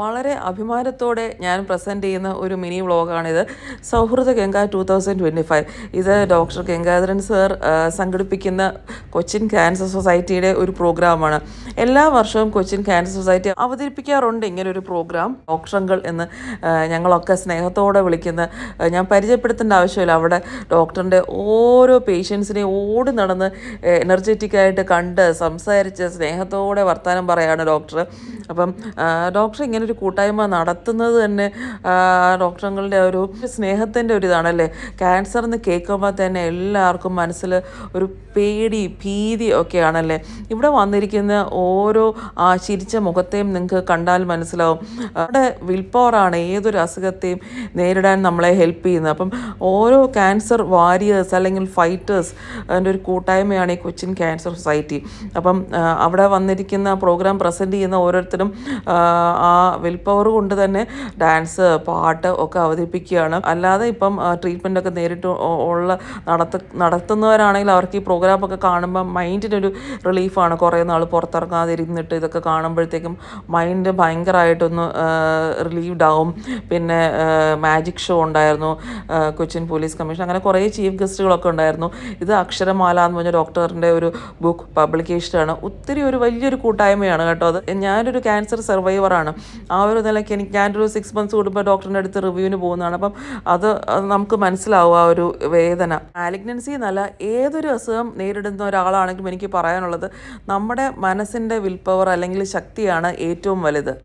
വളരെ അഭിമാനത്തോടെ ഞാൻ പ്രസൻറ്റ് ചെയ്യുന്ന ഒരു മിനി വ്ളോഗാണിത്. സൗഹൃദ ഗംഗ 2025. ഇത് ഡോക്ടർ ഗംഗാധരൻ സർ സംഘടിപ്പിക്കുന്ന കൊച്ചിൻ ക്യാൻസർ സൊസൈറ്റിയുടെ ഒരു പ്രോഗ്രാമാണ്. എല്ലാ വർഷവും കൊച്ചിൻ ക്യാൻസർ സൊസൈറ്റി അവതരിപ്പിക്കാറുണ്ട് ഇങ്ങനൊരു പ്രോഗ്രാം. ഡോക്ടറങ്കിൾ എന്ന് ഞങ്ങളൊക്കെ സ്നേഹത്തോടെ വിളിക്കുന്ന, ഞാൻ പരിചയപ്പെടുത്തേണ്ട ആവശ്യമില്ല. അവിടെ ഡോക്ടറിൻ്റെ ഓരോ പേഷ്യൻസിനെയും ഓടി നടന്ന് എനർജറ്റിക്കായിട്ട് കണ്ട് സംസാരിച്ച് സ്നേഹത്തോടെ വർത്തമാനം പറയാണ് ഡോക്ടർ. അപ്പം ഡോക്ടർ ഇങ്ങനൊരു കൂട്ടായ്മ നടത്തുന്നത് തന്നെ ഡോക്ടറുകളുടെ ഒരു സ്നേഹത്തിൻ്റെ ഒരു ഇതാണല്ലേ. ക്യാൻസർ എന്ന് കേൾക്കുമ്പോൾ തന്നെ എല്ലാവർക്കും മനസ്സിൽ ഒരു പേടി ഭീതി ഒക്കെയാണല്ലേ. ഇവിടെ വന്നിരിക്കുന്ന ഓരോ ചിരിച്ച മുഖത്തെയും നിങ്ങൾക്ക് കണ്ടാൽ മനസ്സിലാവും. അവിടെ വിൽ പവറാണ് ഏതൊരു അസുഖത്തെയും നേരിടാൻ നമ്മളെ ഹെൽപ്പ് ചെയ്യുന്നത്. അപ്പം ഓരോ ക്യാൻസർ വാരിയേഴ്സ് അല്ലെങ്കിൽ ഫൈറ്റേഴ്സ് അതിൻ്റെ ഒരു കൂട്ടായ്മയാണ് ഈ കൊച്ചിൻ ക്യാൻസർ സൊസൈറ്റി. അപ്പം അവിടെ വന്നിരിക്കുന്ന പ്രോഗ്രാം പ്രസൻറ്റ് ചെയ്യുന്ന ഓരോരുത്തരും ആ വിൽ പവർ കൊണ്ട് തന്നെ ഡാൻസ് പാട്ട് ഒക്കെ അവതരിപ്പിക്കുകയാണ്. അല്ലാതെ ഇപ്പം ട്രീറ്റ്മെൻറ്റൊക്കെ നേരിട്ട് നടത്തുന്നവരാണെങ്കിൽ അവർക്ക് ഈ പ്രോഗ്രാമൊക്കെ കാണുമ്പോൾ മൈൻഡിനൊരു റിലീഫാണ്. കുറേ നാൾ പുറത്തിറങ്ങാതിരുന്നിട്ട് ഇതൊക്കെ കാണുമ്പോഴത്തേക്കും മൈൻഡ് ഭയങ്കരമായിട്ടൊന്ന് റിലീവ്ഡ് ആവും. പിന്നെ മാജിക് ഷോ ഉണ്ടായിരുന്നു, കൊച്ചിൻ പോലീസ് കമ്മീഷൻ, അങ്ങനെ കുറേ ചീഫ് ഗസ്റ്റുകളൊക്കെ ഉണ്ടായിരുന്നു. ഇത് അക്ഷരമാല എന്ന് പറഞ്ഞ ഡോക്ടറിൻ്റെ ഒരു ബുക്ക് പബ്ലിക്കേഷനാണ്. ഒത്തിരി ഒരു വലിയൊരു കൂട്ടായ്മയാണ് കേട്ടോ അത്. ഞാനൊരു ക്യാൻസർ സർവൈവറാണ്. ആ ഒരു നിലയ്ക്ക് ഞാനൊരു 6 months കൂടുമ്പോൾ ഡോക്ടറിൻ്റെ അടുത്ത് റിവ്യൂവിന് പോകുന്നതാണ്. അപ്പം അത് നമുക്ക് മനസ്സിലാവും ആ ഒരു വേദന. മാലിഗ്നൻസി എന്നല്ല, ഏതൊരു അസുഖം നേരിടുന്ന ഒരാളാണെങ്കിലും എനിക്ക് പറയാനുള്ളത് നമ്മുടെ മനസ്സിൻ്റെ വിൽ പവർ അല്ലെങ്കിൽ ശക്തിയാണ് ഏറ്റവും വലുത്.